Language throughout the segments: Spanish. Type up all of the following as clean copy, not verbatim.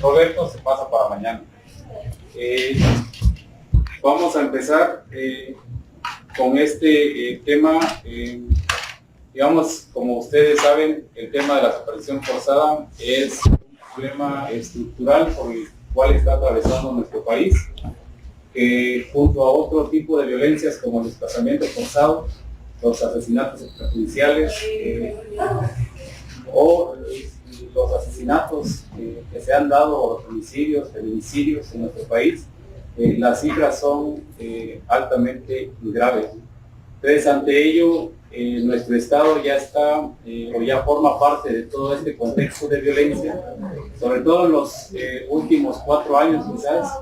Roberto se pasa para mañana. Vamos a empezar con este tema. Digamos, como ustedes saben, el tema de la desaparición forzada es un problema estructural por el cual está atravesando nuestro país, que junto a otro tipo de violencias como el desplazamiento forzado, los asesinatos extrajudiciales o los asesinatos que se han dado, o los homicidios, feminicidios en nuestro país, las cifras son altamente graves. Entonces, ante ello, nuestro Estado ya está o ya forma parte de todo este contexto de violencia, sobre todo en los últimos 4 años quizás,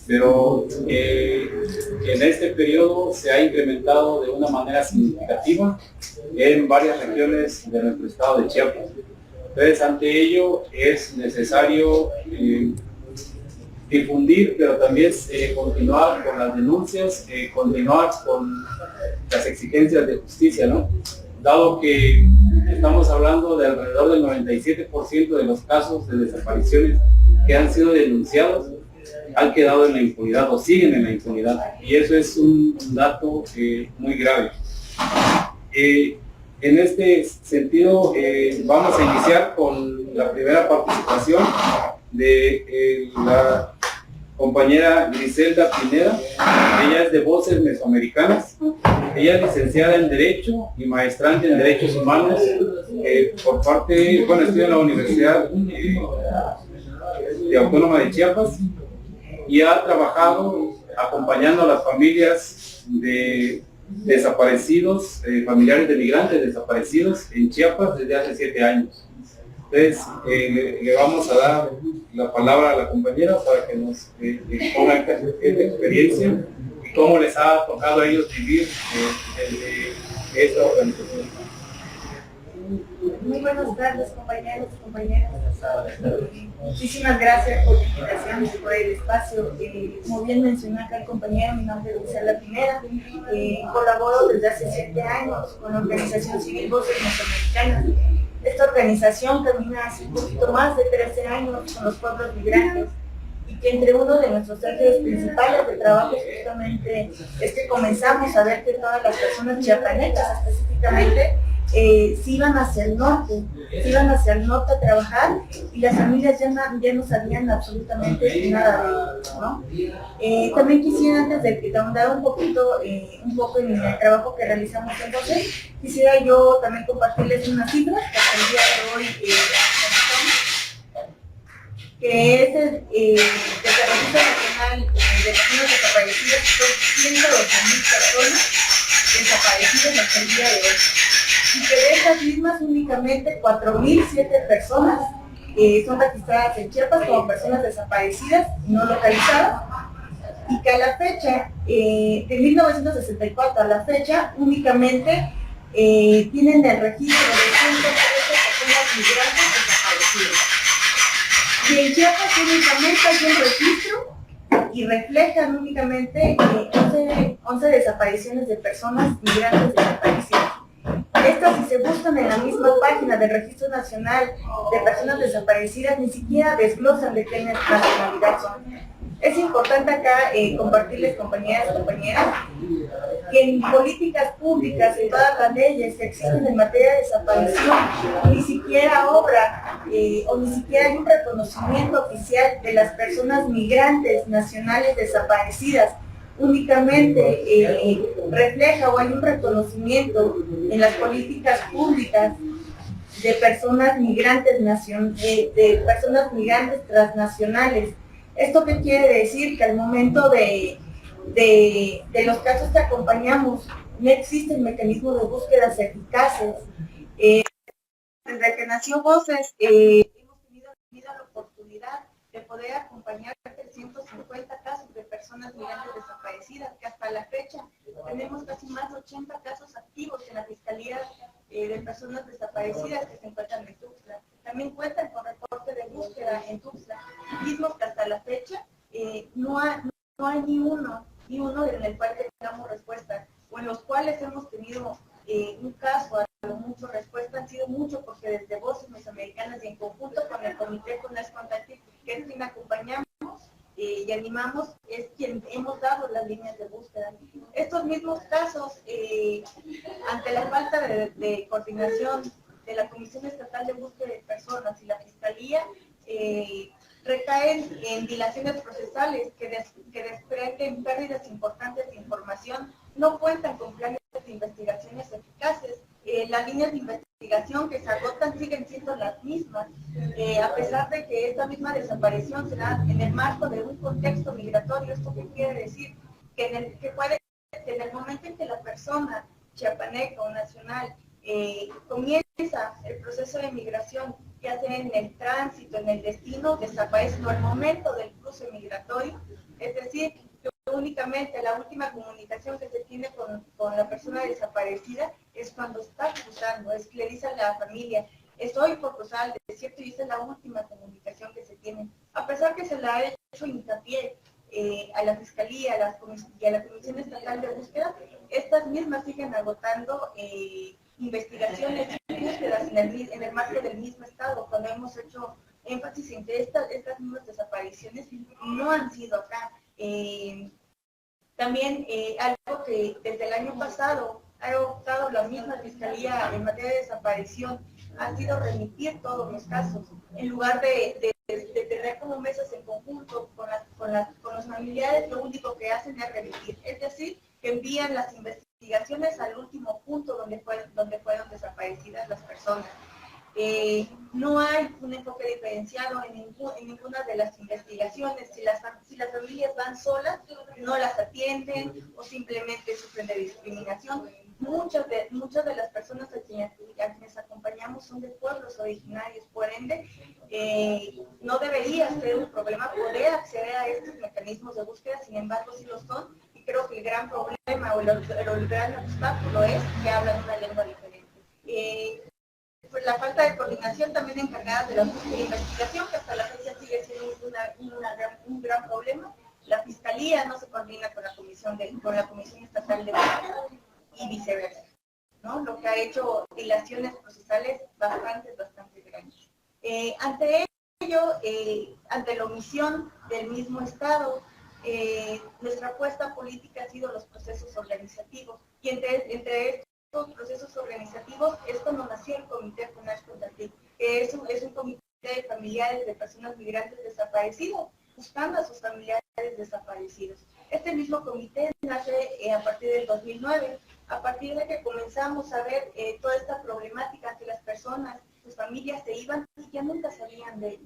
pero en este periodo se ha incrementado de una manera significativa en varias regiones de nuestro estado de Chiapas. Entonces, ante ello es necesario difundir, pero también continuar con las denuncias, continuar con las exigencias de justicia, ¿no? Dado que estamos hablando de alrededor del 97% de los casos de desapariciones que han sido denunciados han quedado en la impunidad o siguen en la impunidad, y eso es un dato muy grave. En este sentido, vamos a iniciar con la primera participación de la compañera Griselda Pineda. Ella es de Voces Mesoamericanas. Ella es licenciada en Derecho y maestrante en Derechos Humanos por parte, bueno, estudia en la Universidad de Autónoma de Chiapas y ha trabajado acompañando a las familias de desaparecidos, familiares de migrantes desaparecidos en Chiapas desde hace 7 años. Entonces, le vamos a dar la palabra a la compañera para que nos ponga esta experiencia y cómo les ha tocado a ellos vivir esta organización. Muy buenas tardes, compañeros y compañeras. Muchísimas gracias por la invitación y por el espacio. Como bien mencionó acá el compañero, mi nombre es Griselda Pineda. Colaboro desde hace 7 años con la organización civil Voces Mesoamericanas. Esta organización camina hace un poquito más de 13 años con los pueblos migrantes, y que entre uno de nuestros ejes principales de trabajo justamente es que comenzamos a ver que todas las personas chiapanecas específicamente se iban hacia el norte a trabajar, y las familias ya no sabían absolutamente nada de ello, ¿no? También quisiera, antes de ahondar un poco en el trabajo que realizamos en Voces, quisiera yo también compartirles unas cifras que hasta el día de hoy que es el Registro Nacional de Personas Desaparecidas. Son 112,000 personas desaparecidas hasta el día de hoy, y que de estas mismas únicamente 4,007 personas son registradas en Chiapas como personas desaparecidas y no localizadas, y que a la fecha, de 1964 a la fecha, únicamente tienen el registro de 113 personas migrantes desaparecidas. Y en Chiapas únicamente hay un registro y reflejan únicamente 11 desapariciones de personas migrantes desaparecidas. Estas, si se buscan en la misma página del Registro Nacional de Personas Desaparecidas, ni siquiera desglosan de qué nacionalidad son. Es importante acá compartirles, compañeras y compañeras, que en políticas públicas, en todas las leyes que existen en materia de desaparición, ni siquiera obra o ni siquiera hay un reconocimiento oficial de las personas migrantes nacionales desaparecidas. Únicamente refleja o hay un reconocimiento en las políticas públicas de personas migrantes de personas migrantes transnacionales. ¿Esto qué quiere decir? Que al momento de los casos que acompañamos no existen mecanismos de búsquedas eficaces. Desde que nació Voces, hemos tenido la oportunidad de poder acompañar 350 casos de personas migrantes desaparecidas, que hasta la fecha tenemos casi más de 80 casos activos en la Fiscalía de Personas Desaparecidas que se encuentran en Tuxtla. También cuentan con reporte de búsqueda en Tuxtla, mismos que hasta la fecha no hay ni uno en el cual tengamos respuesta, o en los cuales hemos tenido un caso, a lo mucho respuesta han sido mucho, porque desde Voces Mesoamericanas y en conjunto con el Comité CONASH Contacti, que es quien acompañamos y animamos, es quien hemos dado las líneas de búsqueda. Estos mismos casos, ante la falta de coordinación de la Comisión Estatal de Búsqueda de Personas y la Fiscalía, recaen en dilaciones procesales que desprenden pérdidas importantes de información, no cuentan con planes de investigaciones eficaces. Las líneas de investigación que se agotan siguen siendo las mismas, a pesar de que esta misma desaparición se da en el marco de un contexto migratorio. ¿Esto qué quiere decir? Que en el momento en que la persona chiapaneca o nacional comienza el proceso de migración, ya sea en el tránsito, en el destino, desaparece al momento del cruce migratorio, es decir, que únicamente la última comunicación que se tiene con la persona desaparecida es cuando está cruzando, es que le dice a la familia, estoy por cruzar el desierto, y esa es la última comunicación que se tiene. A pesar que se le ha hecho hincapié a la Fiscalía y a la Comisión Estatal de Búsqueda, estas mismas siguen agotando investigaciones y búsquedas en el marco del mismo Estado, cuando hemos hecho énfasis en que estas mismas desapariciones no han sido acá. También algo que desde el año pasado ha optado la misma Fiscalía en materia de desaparición ha sido remitir todos los casos, en lugar de tener como mesas en conjunto con los familiares. Lo único que hacen es remitir, es decir, que envían las investigaciones al último punto donde fueron desaparecidas las personas. No hay un enfoque diferenciado en ninguna de las investigaciones. Si las familias van solas, no las atienden o simplemente sufren de discriminación. Muchas de las personas a quienes acompañamos son de pueblos originarios, por ende, no debería ser un problema poder acceder a estos mecanismos de búsqueda, sin embargo sí lo son, y creo que el gran problema o el gran obstáculo es que hablan una lengua diferente. Pues la falta de coordinación también encargada de la búsqueda e investigación, que hasta la fecha sigue siendo un gran problema. La Fiscalía no se coordina con la Comisión Estatal de Búsqueda y viceversa, ¿no? Lo que ha hecho dilaciones procesales bastante grandes. Ante ello, ante la omisión del mismo Estado, nuestra apuesta política ha sido los procesos organizativos, y entre estos procesos organizativos es cuando nació el Comité CONASH Contacti, que es un comité de familiares de personas migrantes desaparecidas, buscando a sus familiares desaparecidos. Este mismo comité nace a partir del 2009, a partir de que comenzamos a ver toda esta problemática, que las personas, sus familias se iban y ya nunca salían de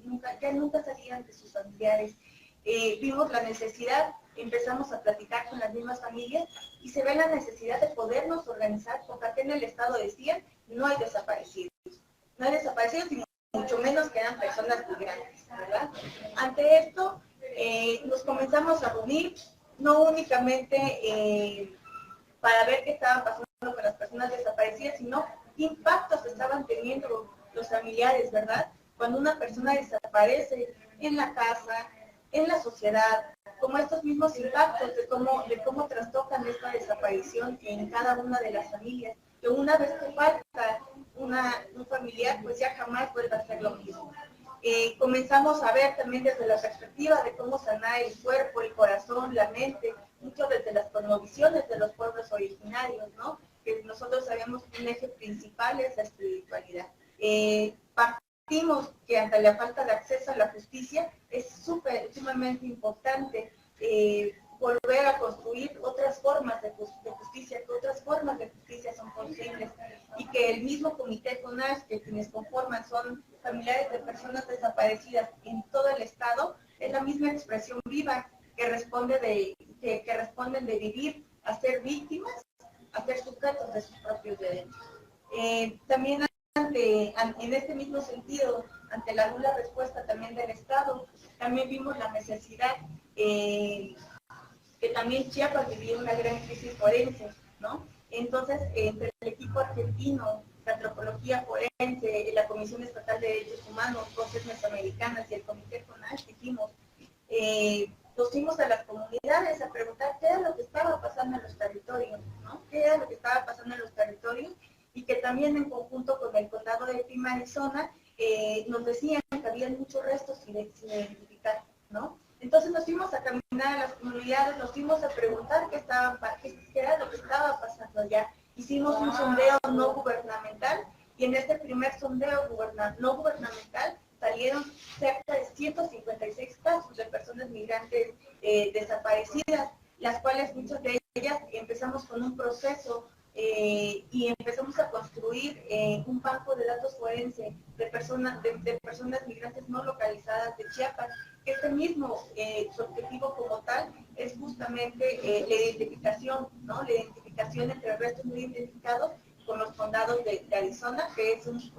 sus familiares. Vimos la necesidad, empezamos a platicar con las mismas familias y se ve la necesidad de podernos organizar, porque aquí en el Estado decían, no hay desaparecidos. No hay desaparecidos y mucho menos que eran personas migrantes, ¿verdad? Ante esto, nos comenzamos a reunir, no únicamente para ver qué estaba pasando con las personas desaparecidas, sino qué impactos estaban teniendo los familiares, ¿verdad? Cuando una persona desaparece en la casa, en la sociedad, como estos mismos impactos de cómo trastocan esta desaparición en cada una de las familias, que una vez que falta un familiar, pues ya jamás vuelve a ser lo mismo. Comenzamos a ver también desde la perspectiva de cómo sanar el cuerpo, el corazón, la mente, mucho desde las cosmovisiones de los pueblos originarios, ¿no? Que nosotros sabemos que un eje principal es la espiritualidad. Partimos que ante la falta de acceso a la justicia es sumamente importante volver a construir otras formas de justicia, que otras formas de justicia son posibles, y que el mismo Comité CONASH, que quienes conforman son familiares de personas desaparecidas en todo el Estado, es la misma expresión viva que responden de vivir a ser víctimas, a ser sujetos de sus propios derechos. También en este mismo sentido, ante la nula respuesta también del Estado, también vimos la necesidad que también Chiapas vivía una gran crisis forense, ¿no? Entonces, entre el equipo argentino, la antropología forense, la Comisión Estatal de Derechos Humanos, Voces Mesoamericanas y el Comité CONASH, dijimos, nos fuimos a las comunidades a preguntar qué era lo que estaba pasando en los territorios, ¿no? ¿Qué era lo que estaba pasando en los territorios? también en conjunto con el condado de Pima, Arizona, nos decían que había muchos restos sin identificar, ¿no? Entonces nos fuimos a caminar a las comunidades, nos fuimos a preguntar qué era lo que estaba pasando allá. Hicimos un sondeo no gubernamental y en este primer sondeo no gubernamental salieron cerca de 156 casos de personas migrantes desaparecidas, las cuales muchas de ellas empezamos con un proceso y empezamos a construir un banco de datos forense de personas migrantes no localizadas de Chiapas. Este mismo, su objetivo como tal es justamente la identificación, ¿no? La identificación entre restos no identificados con los condados de Arizona, que es un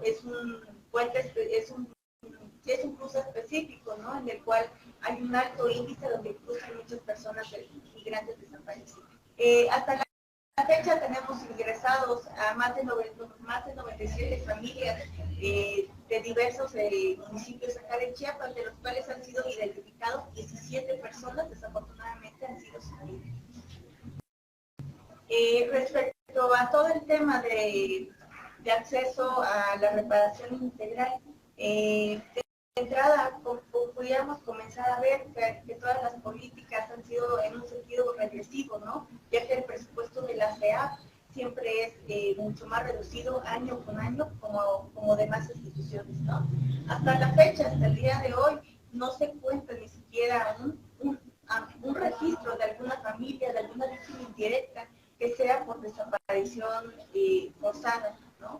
cruce específico, ¿no? En el cual hay un alto índice donde cruzan muchas personas migrantes desaparecidas. Hasta la fecha tenemos ingresados a más de 97 familias de diversos municipios acá de Chiapas, de los cuales han sido identificados 17 personas, desafortunadamente han sido familias. Respecto a todo el tema de acceso a la reparación integral, de entrada podríamos comenzar a ver que todas las políticas han sido en un sentido regresivo, ¿no? Ya que el presupuesto de la CEA siempre es mucho más reducido año con año como demás instituciones, ¿no? Hasta la fecha, hasta el día de hoy, no se cuenta ni siquiera un registro de alguna familia, de alguna víctima indirecta que sea por desaparición forzada, ¿no?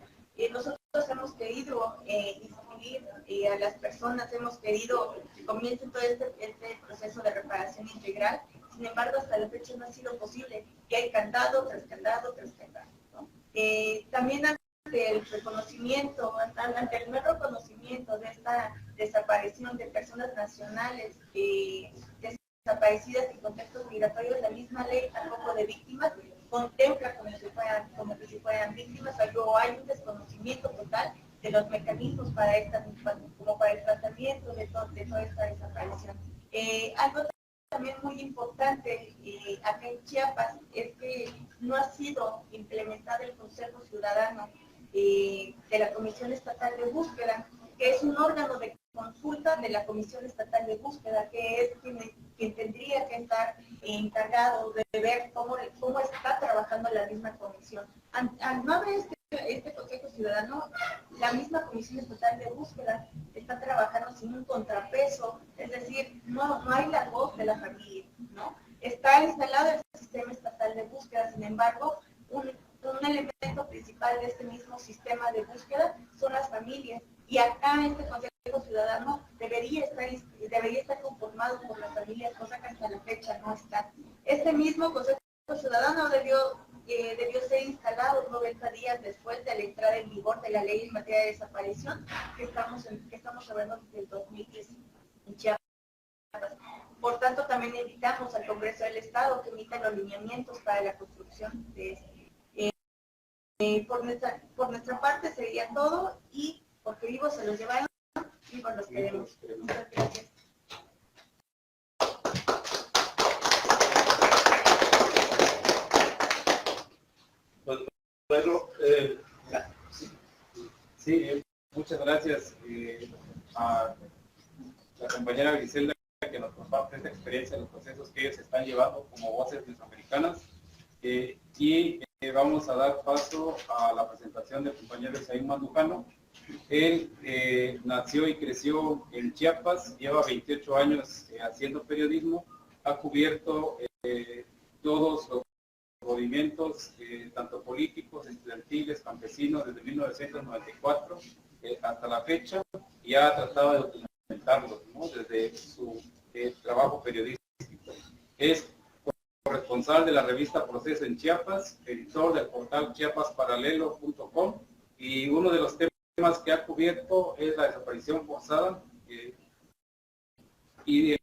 Nosotros hemos querido inscribir a las personas, hemos querido que comiencen todo este proceso de reparación integral. Sin embargo, hasta la fecha no ha sido posible, que hay candado tras candado tras candado, ¿no? También ante el reconocimiento, ante el no reconocimiento de esta desaparición de personas nacionales desaparecidas en contextos migratorios, la misma ley tampoco de víctimas contempla como si fueran víctimas, o hay un desconocimiento total de los mecanismos para el tratamiento de toda esta desaparición. Algo también muy importante acá en Chiapas es que no ha sido implementado el Consejo Ciudadano de la Comisión Estatal de Búsqueda, que es un órgano de consulta de la Comisión Estatal de Búsqueda, que es quien tendría que estar encargado de ver cómo está trabajando la misma comisión. Al no haber este Consejo Ciudadano, la misma Comisión Estatal de Búsqueda está trabajando sin un contrapeso, es decir, no hay la voz de la familia, ¿no? Está instalado el sistema estatal de búsqueda, sin embargo, un elemento principal de este mismo sistema de búsqueda son las familias, y acá este Consejo Ciudadano debería estar conformado por las familias, cosa que hasta la fecha no está. Este mismo Consejo Ciudadano debió ser instalado 90 días después de la entrada en vigor de la ley en materia de desaparición, que estamos hablando desde el 2010 en Chiapas. Por tanto, también invitamos al Congreso del Estado que emita los lineamientos para la construcción de este. Por nuestra parte sería todo, y porque vivos se los llevaron, vivos los queremos. Muchas gracias. Bueno, sí, muchas gracias a la compañera Griselda, que nos comparte esta experiencia en los procesos que ellos están llevando como voces mesoamericanas, y vamos a dar paso a la presentación del compañero Isaín Mandujano. Él nació y creció en Chiapas, lleva 28 años haciendo periodismo, ha cubierto todos los movimientos, tanto políticos, estudiantiles, campesinos, desde 1994 hasta la fecha, y ha tratado de documentarlos, ¿no? Desde su trabajo periodístico. Es corresponsal de la revista Proceso en Chiapas, editor del portal chiapasparalelo.com, y uno de los temas que ha cubierto es la desaparición forzada, y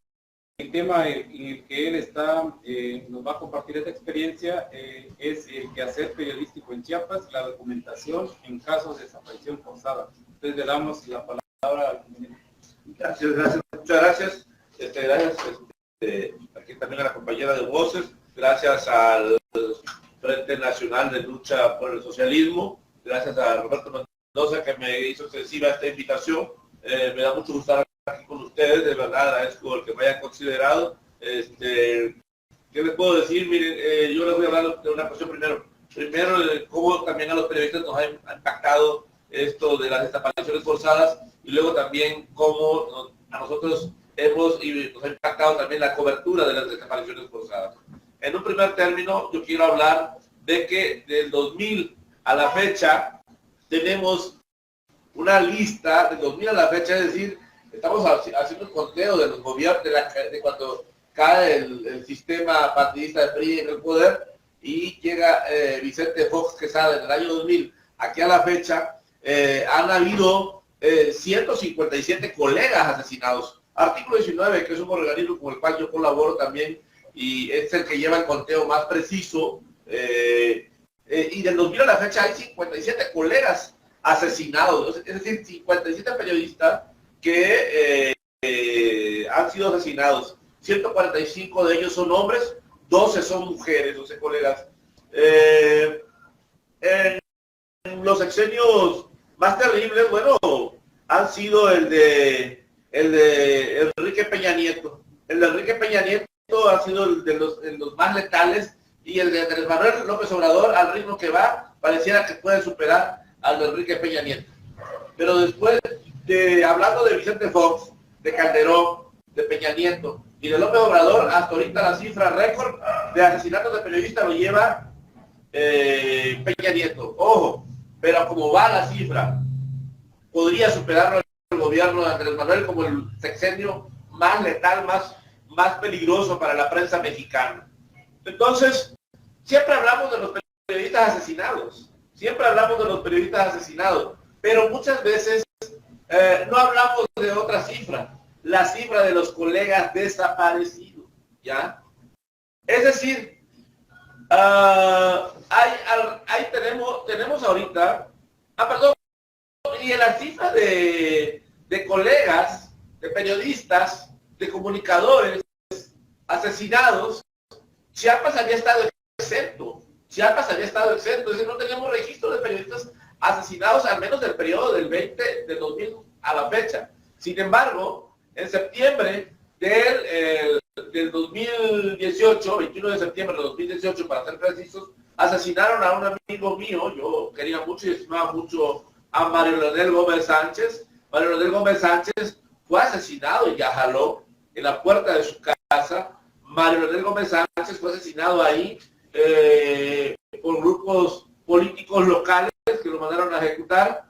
el tema en el que él nos va a compartir esta experiencia es el quehacer periodístico en Chiapas, la documentación en casos de desaparición forzada. Entonces le damos la palabra al compañero. Gracias, muchas gracias. Gracias aquí también a la compañera de Voces, gracias al Frente Nacional de Lucha por el Socialismo, Gracias a Roberto Mendoza que me hizo extensiva esta invitación. Me da mucho gusto estar aquí con ustedes, de verdad agradezco el que me hayan considerado. ¿Qué les puedo decir? Miren, yo les voy a hablar de una cuestión primero. Primero, cómo también a los periodistas nos ha impactado esto de las desapariciones forzadas, y luego también cómo a nosotros nos ha impactado también la cobertura de las desapariciones forzadas. En un primer término, yo quiero hablar de que del 2000 a la fecha tenemos una lista, del 2000 a la fecha, es decir, estamos haciendo un conteo de los gobiernos, de cuando cae el sistema partidista de PRI en el poder y llega Vicente Fox Quesada en el año 2000, aquí a la fecha, han habido 157 colegas asesinados. Artículo 19, que es un organismo con el cual yo colaboro también, y es el que lleva el conteo más preciso, y del 2000 a la fecha hay 57 colegas asesinados, es decir, 57 periodistas que han sido asesinados. 145 de ellos son hombres, 12 son mujeres, 12 colegas. En los sexenios más terribles, bueno, han sido el de Enrique Peña Nieto. El de Enrique Peña Nieto ha sido el de los más letales, y el de Andrés Manuel López Obrador, al ritmo que va, pareciera que puede superar al de Enrique Peña Nieto. Pero después, hablando de Vicente Fox, de Calderón, de Peña Nieto y de López Obrador, hasta ahorita la cifra récord de asesinatos de periodistas lo lleva Peña Nieto. Ojo, pero como va la cifra, podría superarlo el gobierno de Andrés Manuel como el sexenio más letal, más peligroso para la prensa mexicana. Entonces, siempre hablamos de los periodistas asesinados, pero muchas veces no hablamos de otra cifra, la cifra de los colegas desaparecidos, ¿ya? Es decir, ahí tenemos ahorita, y en la cifra de colegas, de periodistas, de comunicadores asesinados, Chiapas había estado exento, es decir, no tenemos registro de periodistas asesinados, al menos del periodo del 2000 a la fecha. Sin embargo, en septiembre del 2018, 21 de septiembre de 2018, para ser precisos, asesinaron a un amigo mío. Yo quería mucho y estimaba mucho a Mario Leonel Gómez Sánchez. Mario Leonel Gómez Sánchez fue asesinado y ya jaló en la puerta de su casa. Mario Leonel Gómez Sánchez fue asesinado ahí por grupos políticos locales que lo mandaron a ejecutar.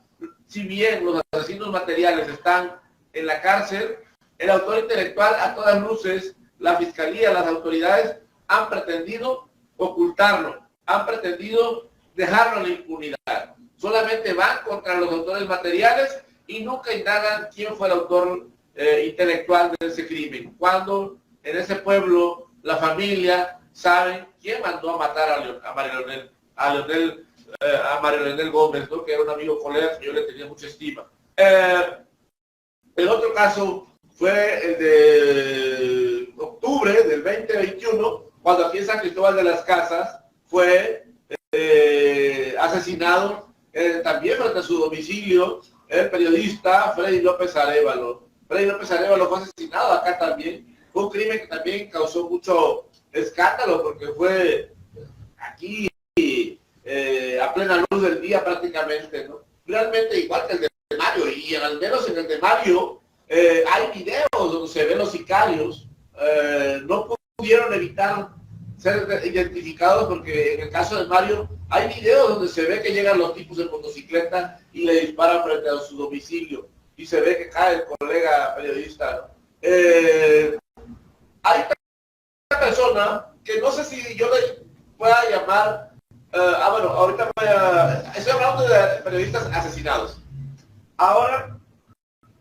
Si bien los asesinos materiales están en la cárcel, el autor intelectual, a todas luces, la fiscalía, las autoridades han pretendido ocultarlo, han pretendido dejarlo en la impunidad. Solamente van contra los autores materiales y nunca indagan quién fue el autor intelectual de ese crimen. Cuando en ese pueblo la familia sabe quién mandó a matar a Mario Leonel Gómez, ¿no? Que era un amigo colega que yo le tenía mucha estima. El otro caso fue el de octubre del 2021, cuando aquí en San Cristóbal de las Casas fue asesinado también frente a su domicilio el periodista Freddy López Arévalo. Freddy López Arévalo fue asesinado acá también. Fue un crimen que también causó mucho escándalo, porque fue aquí a plena luz del día prácticamente, ¿no? Realmente igual que el de Mario, y al menos en el de Mario hay videos donde se ven los sicarios, no pudieron evitar ser identificados, porque en el caso de Mario hay videos donde se ve que llegan los tipos en motocicleta y le disparan frente a su domicilio, y se ve que cae el colega periodista, ¿no? Hay una persona que no sé si yo le pueda llamar, bueno, ahorita estoy hablando de periodistas asesinados. Ahora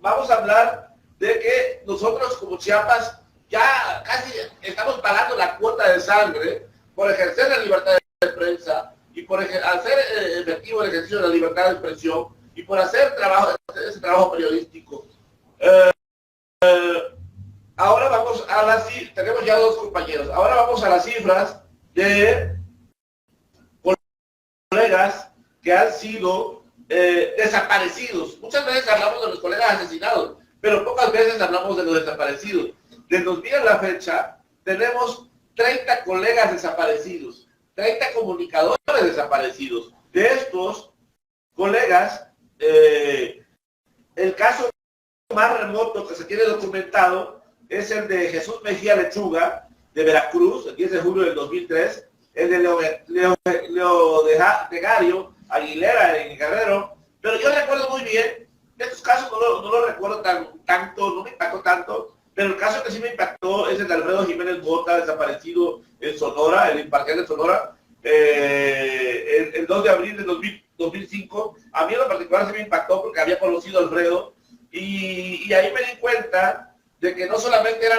vamos a hablar de que nosotros como Chiapas ya casi estamos pagando la cuota de sangre por ejercer la libertad de prensa y por hacer efectivo el ejercicio de la libertad de expresión y por hacer ese trabajo periodístico. Ahora vamos a tenemos ya dos compañeros, ahora vamos a las cifras de colegas que han sido desaparecidos. Muchas veces hablamos de los colegas asesinados, pero pocas veces hablamos de los desaparecidos. Del 2000 a la fecha, tenemos 30 colegas desaparecidos, 30 comunicadores desaparecidos. De estos colegas, el caso más remoto que se tiene documentado es el de Jesús Mejía Lechuga, de Veracruz, el 10 de julio del 2003, el de Leo Degario Aguilera en Guerrero, pero yo recuerdo muy bien, estos casos no lo recuerdo tanto, no me impactó tanto, pero el caso que sí me impactó es el de Alfredo Jiménez Mota, desaparecido en Sonora, el imparcial de Sonora, el 2 de abril de 2005. A mí en lo particular sí me impactó porque había conocido a Alfredo, y ahí me di cuenta de que no solamente era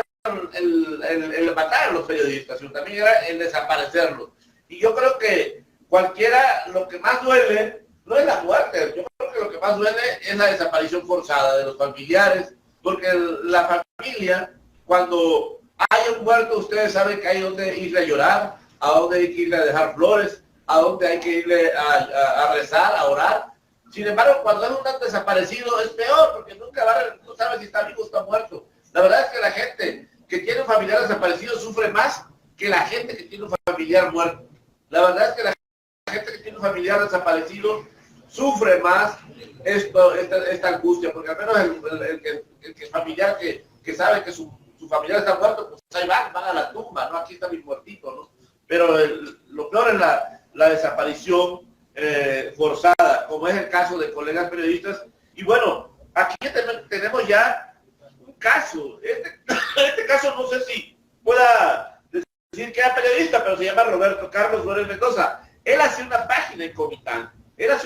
el matar a los periodistas, sino también era el desaparecerlos. Y yo creo que cualquiera, lo que más duele no es la muerte, yo creo que lo que más duele es la desaparición forzada de los familiares, porque la familia, cuando hay un muerto, ustedes saben que hay donde irle a llorar, a donde hay que irle a dejar flores, a donde hay que irle a rezar, a orar. Sin embargo, cuando es un desaparecido es peor, porque nunca no sabe si está vivo o está muerto. La verdad es que la gente que tiene un familiar desaparecido sufre más que la gente que tiene un familiar muerto. La verdad es que la gente que tiene un familiar desaparecido sufre más esta angustia, porque al menos el familiar que sabe que su familiar está muerto, pues ahí van a la tumba, ¿no? Aquí está mi muertito, ¿no? Pero lo peor es la desaparición forzada, como es el caso de colegas periodistas. Y bueno, aquí tenemos ya un caso. Este caso no sé si pueda decir que era periodista, pero se llama Roberto Carlos Flores Mendoza. Él hace una página en Comitán. Es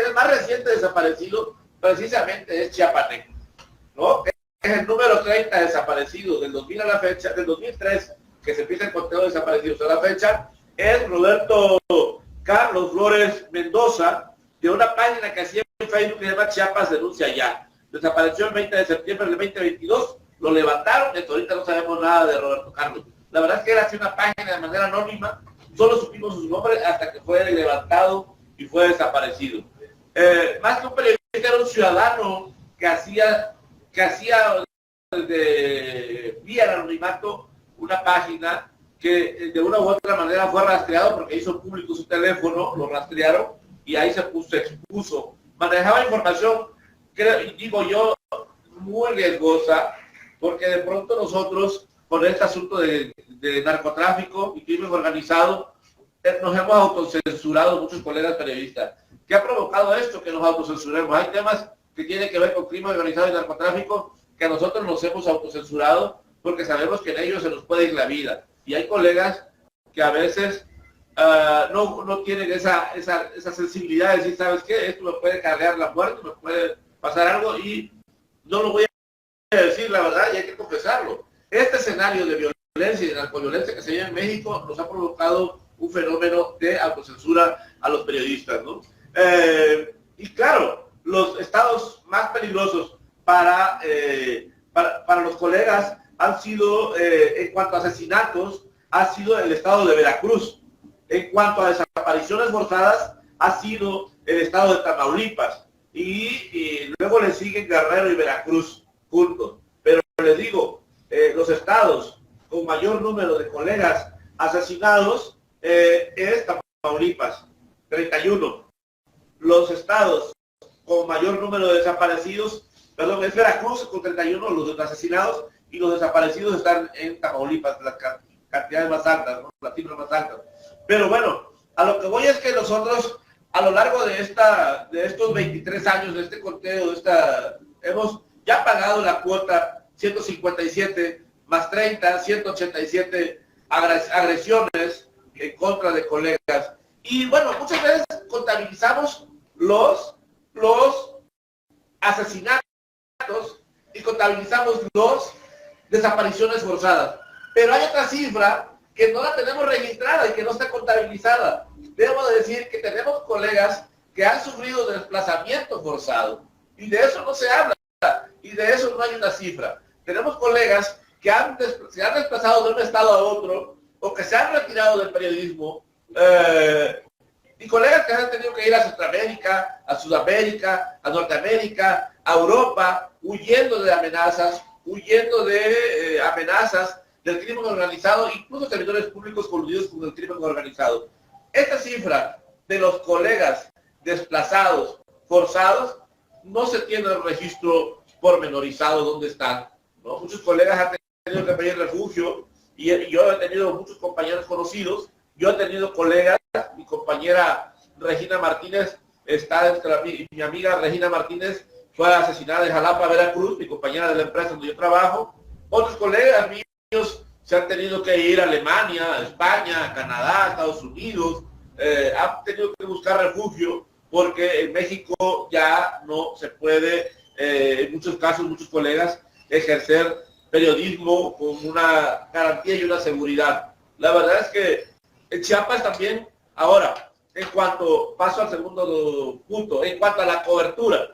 el más reciente desaparecido, precisamente es chiapaneco, ¿no? Es el número 30 desaparecido del 2000 a la fecha, del 2003, que se empieza el conteo de desaparecidos a la fecha, es Roberto Carlos Flores Mendoza, de una página que hacía en Facebook que se llama Chiapas Denuncia Ya. Desapareció el 20 de septiembre del 2022, lo levantaron, hasta ahorita no sabemos nada de Roberto Carlos. La verdad es que él hacía una página de manera anónima, solo supimos su nombre hasta que fue levantado y fue desaparecido. Más que un periodista, era un ciudadano que hacía vía el anonimato una página que de una u otra manera fue rastreado porque hizo público su teléfono, lo rastrearon y ahí se expuso. Manejaba información, digo yo, muy riesgosa, porque de pronto nosotros, con este asunto de narcotráfico y crimen organizado, nos hemos autocensurado muchos colegas periodistas. ¿Qué ha provocado esto? Que nos autocensuremos. Hay temas que tienen que ver con crimen organizado y narcotráfico que nosotros nos hemos autocensurado porque sabemos que en ellos se nos puede ir la vida. Y hay colegas que a veces no tienen esa sensibilidad de decir, ¿sabes qué? Esto me puede cargar la muerte, me puede pasar algo y no lo voy a decir la verdad y hay que confesarlo. Este escenario de violencia y de narcoviolencia que se vive en México nos ha provocado un fenómeno de autocensura a los periodistas, ¿no? Y claro, los estados más peligrosos para los colegas han sido, en cuanto a asesinatos, ha sido el estado de Veracruz. En cuanto a desapariciones forzadas, ha sido el estado de Tamaulipas. Y luego le siguen Guerrero y Veracruz juntos. Pero les digo, los estados con mayor número de colegas asesinados es Tamaulipas, 31. Los estados con mayor número de desaparecidos, perdón, es Veracruz con 31 los asesinados, y los desaparecidos están en Tamaulipas, las cantidades más altas, ¿no? Las cifras más altas. Pero bueno, a lo que voy es que nosotros, a lo largo de estos 23 años de este conteo, hemos ya pagado la cuota 157 más 30, 187 agresiones en contra de colegas. Y bueno, muchas veces contabilizamos los asesinatos y contabilizamos los desapariciones forzadas. Pero hay otra cifra que no la tenemos registrada y que no está contabilizada. Debo de decir que tenemos colegas que han sufrido desplazamiento forzado y de eso no se habla y de eso no hay una cifra. Tenemos colegas que se han desplazado de un estado a otro o que se han retirado del periodismo y colegas que han tenido que ir a Centroamérica, a Sudamérica, a Norteamérica, a Europa, huyendo de amenazas, del crimen organizado, incluso servidores públicos coludidos con el crimen organizado. Esta cifra de los colegas desplazados, forzados, no se tiene el registro pormenorizado dónde están, ¿no? Muchos colegas han tenido que pedir refugio, y yo he tenido muchos compañeros conocidos, yo he tenido colegas, mi compañera Regina Martínez, mi amiga Regina Martínez fue asesinada en Jalapa, Veracruz, mi compañera de la empresa donde yo trabajo. Otros colegas míos se han tenido que ir a Alemania, a España, a Canadá, a Estados Unidos, han tenido que buscar refugio porque en México ya no se puede, en muchos casos, muchos colegas, ejercer periodismo con una garantía y una seguridad. La verdad es que en Chiapas también, ahora, en cuanto, paso al segundo punto, en cuanto a la cobertura.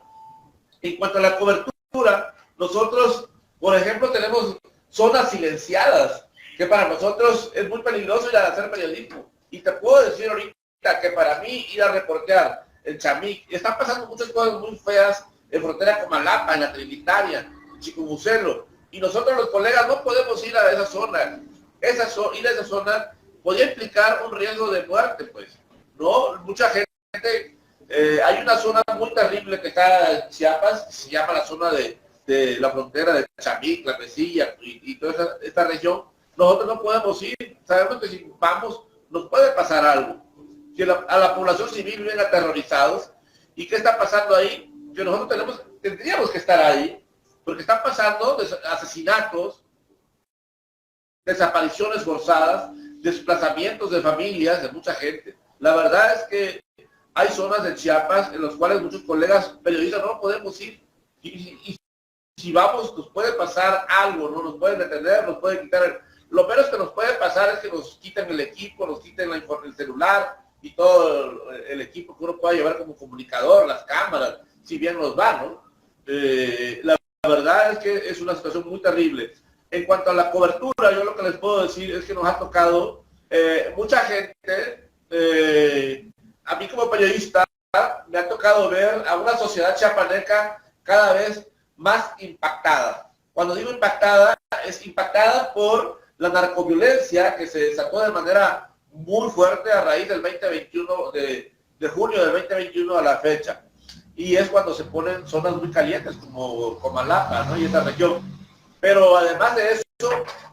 Nosotros, por ejemplo, tenemos zonas silenciadas, que para nosotros es muy peligroso ir a hacer periodismo. Y te puedo decir ahorita que para mí ir a reportear en Chamic, están pasando muchas cosas muy feas en frontera con Malapa, en la Trinitaria, en Chicomucelo, y nosotros los colegas no podemos ir a esa zona. Ir a esa zona podría implicar un riesgo de muerte, pues, ¿no? Mucha gente, hay una zona muy terrible que está en Chiapas, que se llama la zona de la frontera de Chamic, La Mesilla y toda esta región. Nosotros no podemos ir, sabemos que si vamos nos puede pasar algo. Que a la población civil vienen aterrorizados. ¿Y qué está pasando ahí? Que nosotros tendríamos que estar ahí, porque están pasando asesinatos, desapariciones forzadas, desplazamientos de familias, de mucha gente. La verdad es que hay zonas de Chiapas en las cuales muchos colegas periodistas no podemos ir. Y si vamos, nos puede pasar algo, ¿no? Nos pueden detener, nos pueden quitar. Lo menos que nos puede pasar es que nos quiten el equipo, nos quiten el celular y todo el equipo que uno pueda llevar como comunicador, las cámaras, si bien nos va, ¿no? La verdad es que es una situación muy terrible. En cuanto a la cobertura, yo lo que les puedo decir es que nos ha tocado mucha gente, a mí como periodista, me ha tocado ver a una sociedad chiapaneca cada vez más impactada. Cuando digo impactada, es impactada por la narcoviolencia que se desató de manera muy fuerte a raíz del 2021, de junio del 2021 a la fecha. Y es cuando se ponen zonas muy calientes como Comalapa, ¿no? Y esta región. Pero además de eso,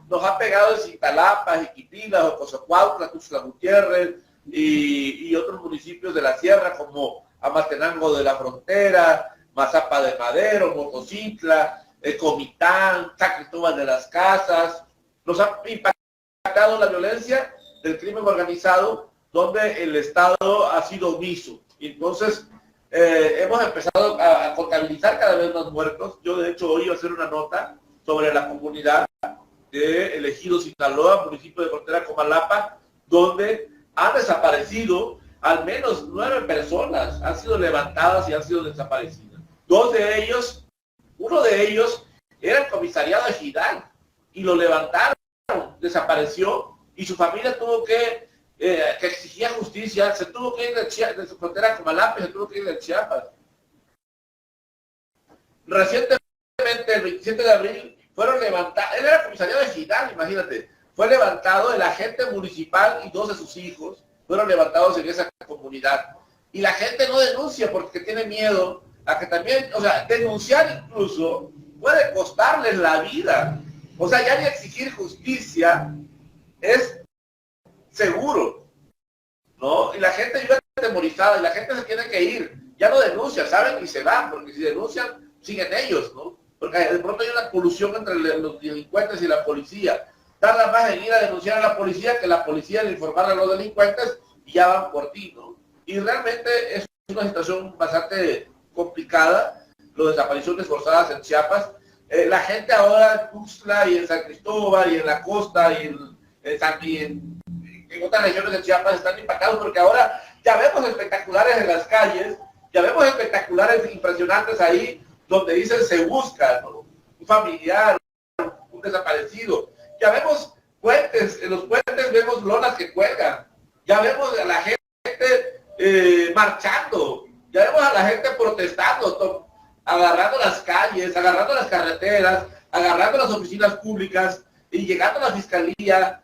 nos ha pegado en Cintalapa, Jiquipila, Ocosocuautla, Tuxtla Gutiérrez y otros municipios de la sierra como Amatenango de la Frontera, Mazapa de Madero, Motocintla, Comitán, San Cristóbal de las Casas. Nos ha impactado la violencia del crimen organizado, donde el Estado ha sido omiso. Y entonces hemos empezado a contabilizar cada vez más muertos. Yo de hecho hoy iba a hacer una nota sobre la comunidad de El Ejido, Sinaloa, municipio de frontera Comalapa, donde han desaparecido al menos 9 personas, han sido levantadas y han sido desaparecidas. Uno de ellos era el comisariado ejidal, y lo levantaron, desapareció, y su familia tuvo que exigía justicia, se tuvo que ir de su frontera Comalapa y se tuvo que ir de Chiapas. Recientemente, el 27 de abril, fueron levantados, él era comisariado ejidal, imagínate, fue levantado el agente municipal y 2 de sus hijos, fueron levantados en esa comunidad. Y la gente no denuncia porque tiene miedo a que también, o sea, denunciar incluso puede costarles la vida. O sea, ya ni exigir justicia es seguro, ¿no? Y la gente vive atemorizada y la gente se tiene que ir. Ya no denuncia, ¿saben? Y se van, porque si denuncian, siguen ellos, ¿no? Porque de pronto hay una colusión entre los delincuentes y la policía. Tarda más en ir a denunciar a la policía que la policía en informar a los delincuentes y ya van por ti, ¿no? Y realmente es una situación bastante complicada, las desapariciones forzadas en Chiapas. La gente ahora en Tuxtla y en San Cristóbal y en la costa y en otras regiones de Chiapas están impactados porque ahora ya vemos espectaculares en las calles, ya vemos espectaculares impresionantes ahí donde dicen se busca, ¿no? Un familiar, un desaparecido. Ya vemos puentes, en los puentes vemos lonas que cuelgan, ya vemos a la gente marchando, ya vemos a la gente protestando, agarrando las calles, agarrando las carreteras, agarrando las oficinas públicas y llegando a la fiscalía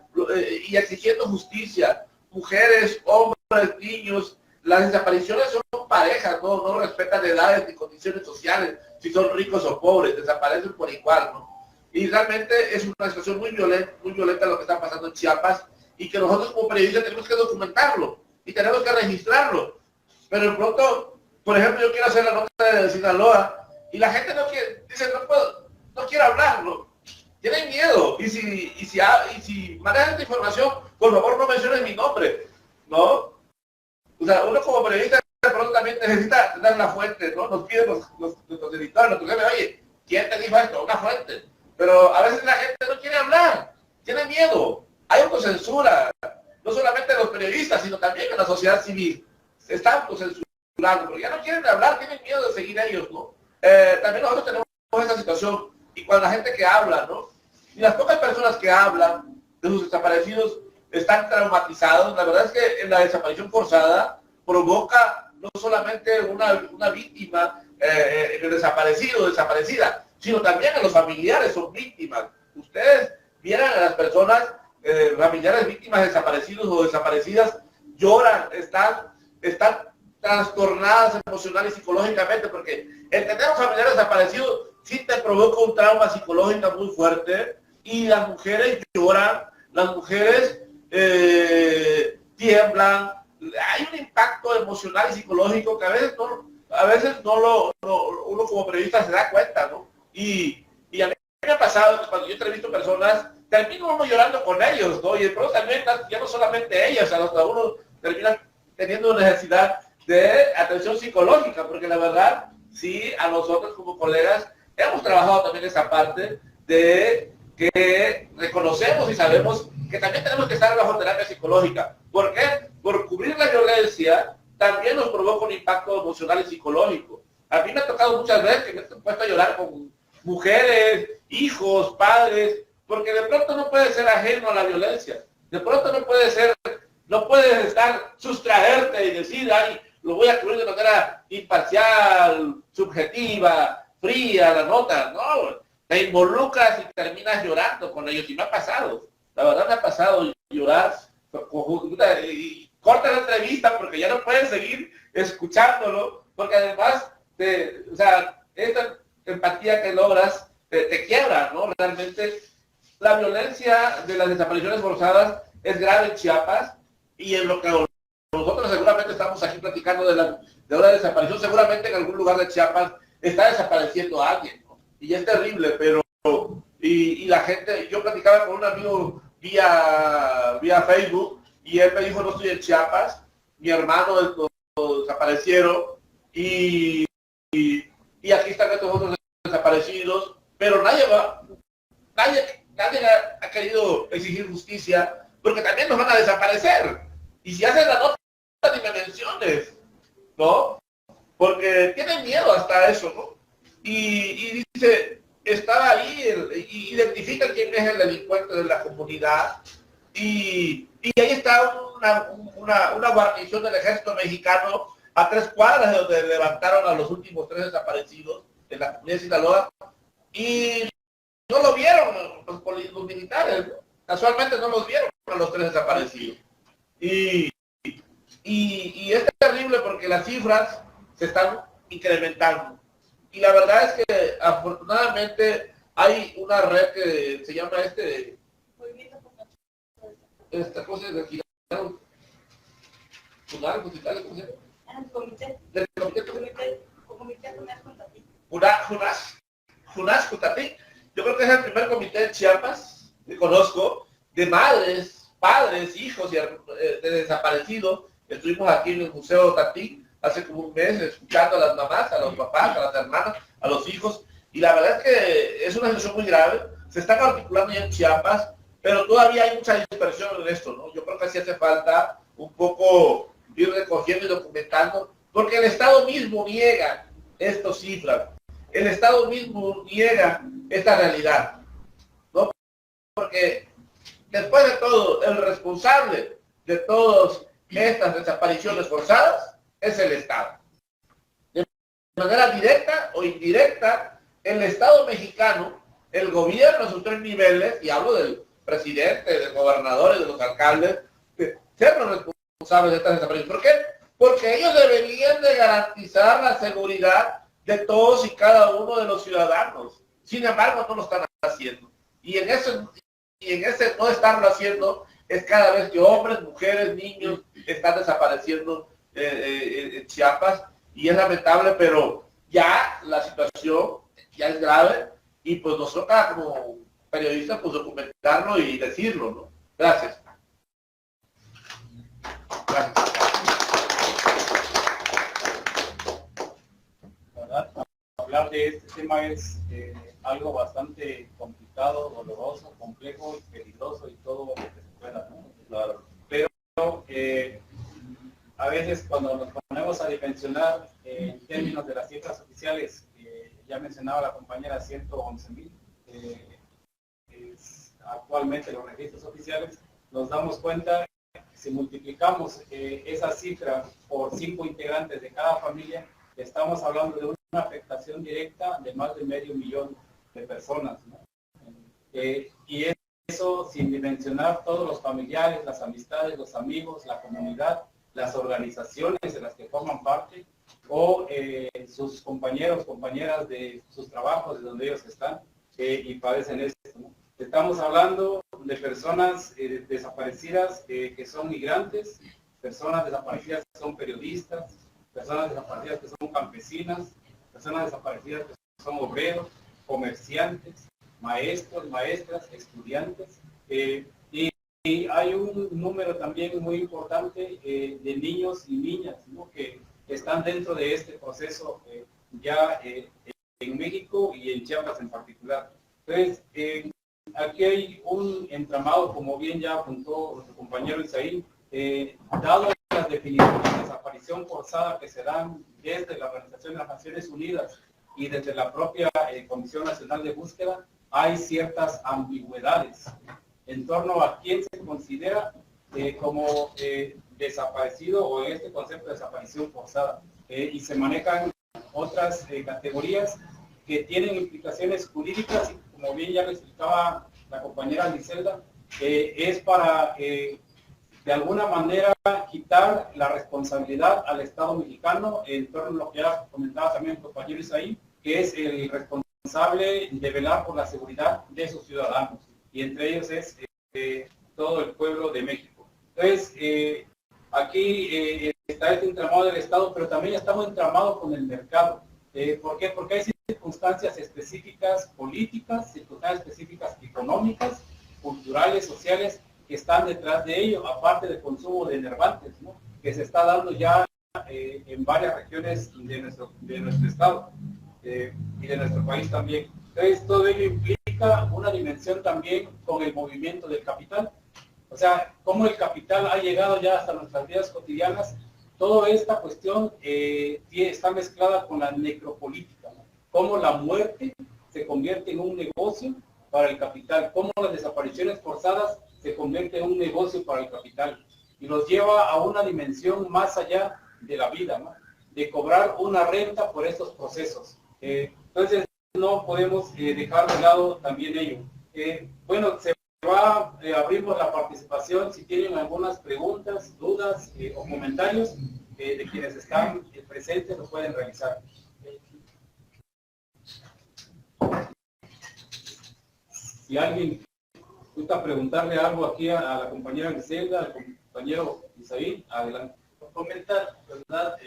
y exigiendo justicia. Mujeres, hombres, niños, las desapariciones son parejas, no respetan edades ni condiciones sociales, si son ricos o pobres, desaparecen por igual, ¿no? Y realmente es una situación muy violenta lo que está pasando en Chiapas, y que nosotros como periodistas tenemos que documentarlo y tenemos que registrarlo. Pero de pronto, por ejemplo, yo quiero hacer la nota de Sinaloa y la gente no quiere, dice, no quiero hablarlo, tienen miedo. Y si manejan esta información, por favor no menciones mi nombre, ¿no? O sea, uno como periodista de pronto también necesita dar una fuente, ¿no? Nos piden nuestros editores, nuestros jefes, oye, ¿quién te dijo esto? Una fuente. Pero a veces la gente no quiere hablar, tiene miedo. Hay autocensura, no solamente en los periodistas, sino también en la sociedad civil. Se está autocensurando, porque ya no quieren hablar, tienen miedo de seguir ellos, ¿no? También nosotros tenemos esa situación, y cuando la gente que habla, ¿no? Y las pocas personas que hablan de sus desaparecidos están traumatizados. La verdad es que en la desaparición forzada provoca no solamente una víctima en el desaparecido o desaparecida, sino también a los familiares son víctimas. Ustedes vieran a las personas, familiares víctimas desaparecidos o desaparecidas, lloran, están trastornadas emocional y psicológicamente, porque el tener a un familiar desaparecido sí te provoca un trauma psicológico muy fuerte, y las mujeres lloran, las mujeres tiemblan, hay un impacto emocional y psicológico que a veces uno como periodista se da cuenta, ¿no? Y a mí me ha pasado que cuando yo entrevisto personas, termino uno llorando con ellos, ¿no? Y de pronto también, ya no solamente ellas, hasta uno termina teniendo necesidad de atención psicológica, porque la verdad, sí, a nosotros como colegas hemos trabajado también esa parte de que reconocemos y sabemos que también tenemos que estar bajo terapia psicológica. ¿Por qué? Por cubrir la violencia también nos provoca un impacto emocional y psicológico. A mí me ha tocado muchas veces que me he puesto a llorar con mujeres, hijos, padres, porque de pronto no puedes ser ajeno a la violencia. De pronto no puedes sustraerte y decir, ay, lo voy a cubrir de manera imparcial, subjetiva, fría, la nota. No, te involucras y terminas llorando con ellos. Y me ha pasado, la verdad me ha pasado llorar y corta la entrevista porque ya no puedes seguir escuchándolo, porque además, esta empatía que logras te quiebra, ¿no? Realmente la violencia de las desapariciones forzadas es grave en Chiapas, y en lo que nosotros seguramente estamos aquí platicando de una desaparición, seguramente en algún lugar de Chiapas está desapareciendo a alguien, ¿no? Y es terrible, pero y la gente, yo platicaba con un amigo vía Facebook, y él me dijo, no estoy en Chiapas, mi hermano lo desaparecieron, y aquí están estos otros desaparecidos, pero nadie ha querido exigir justicia, porque también nos van a desaparecer. Y si hacen la nota, ni me menciones, ¿no? Porque tienen miedo hasta eso, ¿no? Y dice, estaba ahí, identifican quién es el delincuente de la comunidad, y ahí está una guarnición del ejército mexicano a 3 cuadras de donde levantaron a los últimos 3 desaparecidos en la comunidad de Sinaloa, y no lo vieron los militares, ¿no? Casualmente no los vieron a los 3 desaparecidos. Y es terrible porque las cifras se están incrementando. Y la verdad es que afortunadamente hay una red que se llama esta cosa de ¿cómo se llama? El comité. Del Comité Junas Jutatí. Yo creo que es el primer comité de Chiapas que conozco de madres, padres, hijos de desaparecidos. Estuvimos aquí en el Museo Tatí hace como un mes escuchando a las mamás, a los papás, a las hermanas, a los hijos, y la verdad es que es una situación muy grave. Se están articulando ya en Chiapas, pero todavía hay mucha dispersión en esto, ¿no? Yo creo que sí hace falta un poco ir recogiendo y documentando, porque el Estado mismo niega estas cifras, el Estado mismo niega esta realidad, ¿no? Porque después de todo, el responsable de todas estas desapariciones forzadas es el Estado. De manera directa o indirecta, el Estado mexicano, el gobierno a sus tres niveles, y hablo del presidente, del gobernador y de los alcaldes, ser los responsables de estas desapariciones. ¿Por qué? Porque ellos deberían de garantizar la seguridad de todos y cada uno de los ciudadanos. Sin embargo, no lo están haciendo. Y en ese no estarlo haciendo es cada vez que hombres, mujeres, niños están desapareciendo en Chiapas, y es lamentable, pero ya la situación ya es grave, y pues nos toca como periodistas pues documentarlo y decirlo, ¿no? Gracias. Gracias. Hablar de este tema es algo bastante complicado, doloroso, complejo y peligroso y todo lo que se pueda, ¿no? Claro. Pero a veces cuando nos ponemos a dimensionar en términos de las cifras oficiales, ya mencionaba la compañera 111,000, actualmente los registros oficiales, nos damos cuenta que si multiplicamos esa cifra por 5 integrantes de cada familia, estamos hablando de una afectación directa de más de 500,000 de personas, ¿no? Y eso sin dimensionar todos los familiares, las amistades, los amigos, la comunidad, las organizaciones de las que forman parte, o sus compañeros, compañeras de sus trabajos, de donde ellos están, y padecen esto, ¿no? Estamos hablando de personas desaparecidas que son migrantes, personas desaparecidas que son periodistas, personas desaparecidas que son campesinas, personas desaparecidas que son obreros, comerciantes, maestros, maestras, estudiantes, y hay un número también muy importante de niños y niñas, ¿no?, que están dentro de este proceso ya en México y en Chiapas en particular. Entonces, aquí hay un entramado, como bien ya apuntó nuestro compañero Isaí, dado las definiciones de desaparición forzada que se dan desde la Organización de las Naciones Unidas y desde la propia Comisión Nacional de Búsqueda, hay ciertas ambigüedades en torno a quién se considera como desaparecido, o en este concepto de desaparición forzada, y se manejan otras categorías que tienen implicaciones jurídicas, y como bien ya lo explicaba la compañera Liselda, es para de alguna manera quitar la responsabilidad al Estado mexicano en torno a lo que ya comentaba también el compañero Isaí, que es el responsable de velar por la seguridad de sus ciudadanos, y entre ellos es todo el pueblo de México. Entonces, aquí está este entramado del Estado, pero también estamos entramados con el mercado. ¿Por qué? Porque hay circunstancias específicas políticas, circunstancias específicas económicas, culturales, sociales, que están detrás de ello, aparte del consumo de enervantes, ¿no?, que se está dando ya en varias regiones de nuestro estado y de nuestro país también. Entonces, todo ello implica una dimensión también con el movimiento del capital. O sea, cómo el capital ha llegado ya hasta nuestras vidas cotidianas. Toda esta cuestión está mezclada con la necropolítica, ¿no? Cómo la muerte se convierte en un negocio para el capital, cómo las desapariciones forzadas se convierte en un negocio para el capital, y los lleva a una dimensión más allá de la vida, ¿no?, de cobrar una renta por estos procesos. Entonces, no podemos dejar de lado también ello. Bueno, abrimos la participación. Si tienen algunas preguntas, dudas o comentarios de quienes están presentes, lo pueden realizar. Si alguien gusta preguntarle algo aquí a la compañera Griselda, al compañero Isaí, adelante. Comentar, ¿verdad?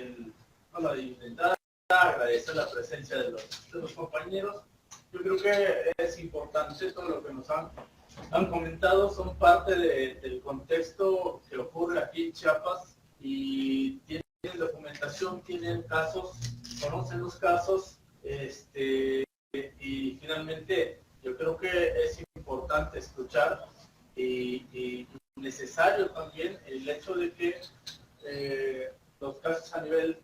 Intentar agradecer la presencia de los compañeros. Yo creo que es importante todo lo que nos han comentado, son parte del contexto que ocurre aquí en Chiapas, y tienen documentación, tienen casos, conocen los casos, y finalmente yo creo que es importante escuchar y necesario también el hecho de que los casos a nivel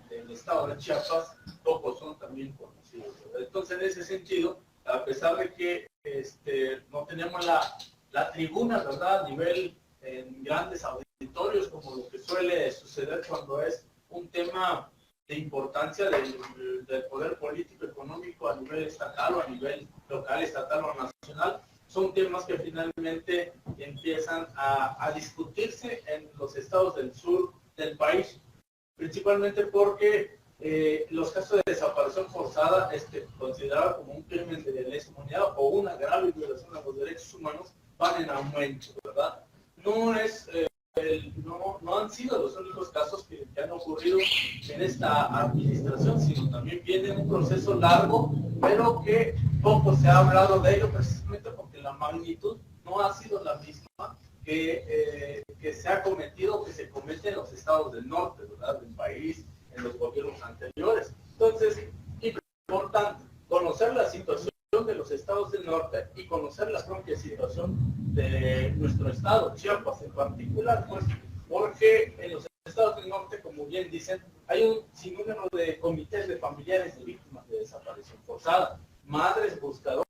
del estado de Chiapas pocos son también conocidos. Entonces, en ese sentido, a pesar de que no tenemos la tribuna, ¿verdad?, a nivel en grandes auditorios como lo que suele suceder cuando es un tema de importancia del poder político económico a nivel estatal o a nivel local, estatal o nacional, son temas que finalmente empiezan a discutirse en los estados del sur del país, principalmente porque los casos de desaparición forzada, considerado como un crimen de lesa humanidad o una grave violación a los derechos humanos, van en aumento, ¿verdad? No han sido los únicos casos que han ocurrido en esta administración, sino también viene un proceso largo, pero que poco se ha hablado de ello precisamente porque la magnitud no ha sido la misma que se ha cometido, que se comete en los estados del norte, ¿verdad?, del país, en los gobiernos anteriores. Entonces, es importante conocer la situación de los estados del norte y conocer la propia situación de nuestro estado, Chiapas en particular, pues, porque en los estados del norte, como bien dicen, hay un sinnúmero de comités de familiares de víctimas de desaparición forzada, madres buscadoras.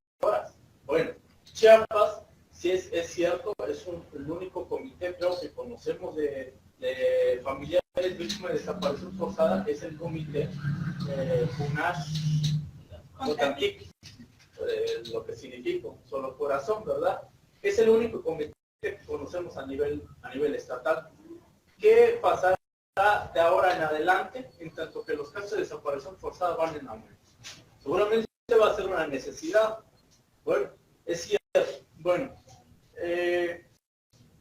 Bueno, Chiapas, si es cierto, es el único comité, creo que conocemos de familiares víctimas de desaparición forzada, es el comité FUNASH Otantic, lo que significa solo corazón, ¿verdad? Es el único comité que conocemos a nivel estatal. ¿Qué pasará de ahora en adelante, en tanto que los casos de desaparición forzada van en aumento? Seguramente va a ser una necesidad. Bueno, es cierto. Bueno,